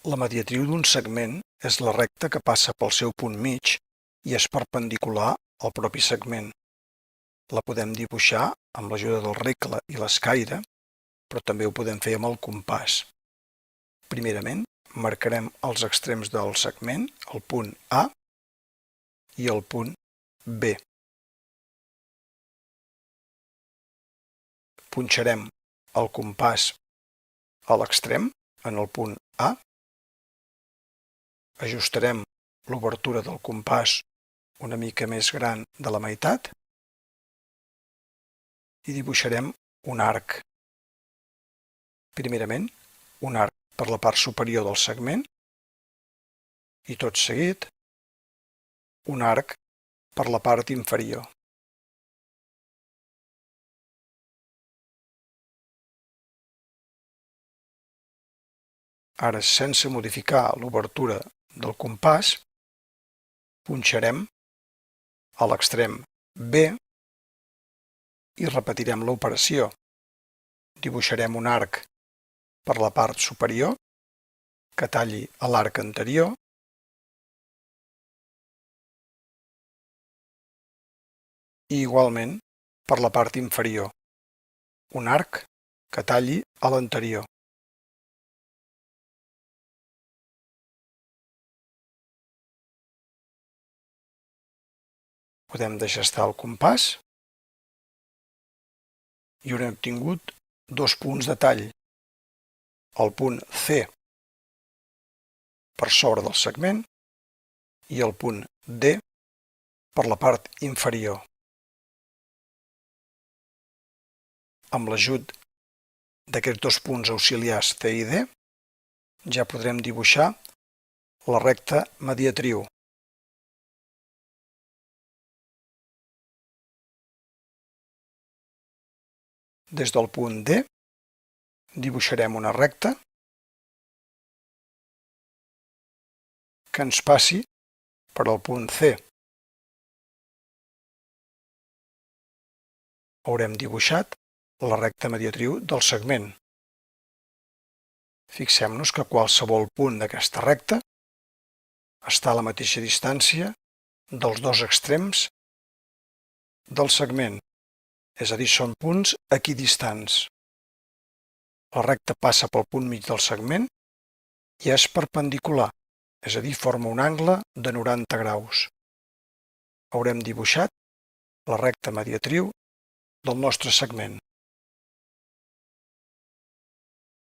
La mediatriu d'un segment és la recta que passa pel seu punt mig i és perpendicular al propi segment. La podem dibuixar amb l'ajuda del regle i l'escaire, però també ho podem fer amb el compàs. Primerament, marcarem els extrems del segment, el punt A i el punt B. Punxarem el compàs a l'extrem, en el punt A. Ajustarem l'obertura del compàs una mica més gran de la meitat i dibuixarem un arc. Primerament, un arc per la part superior del segment i tot seguit un arc per la part inferior. Ara, sense modificar l'obertura del compàs, punxarem a l'extrem B i repetirem l'operació. Dibuixarem un arc per la part superior que talli a l'arc anterior i igualment per la part inferior, un arc que talli a l'anterior. Podem deixar estar el compàs i haurem obtingut dos punts de tall. El punt C per sobre del segment i el punt D per la part inferior. Amb l'ajut d'aquests dos punts auxiliars C i D ja podrem dibuixar la recta mediatriu. Des del punt D dibuixarem una recta que ens passi per al punt C. Haurem dibuixat la recta mediatriu del segment. Fixem-nos que qualsevol punt d'aquesta recta està a la mateixa distància dels dos extrems del segment, és a dir, són punts equidistants. La recta passa pel punt mig del segment i és perpendicular, és a dir, forma un angle de 90 graus. Haurem dibuixat la recta mediatriu del nostre segment.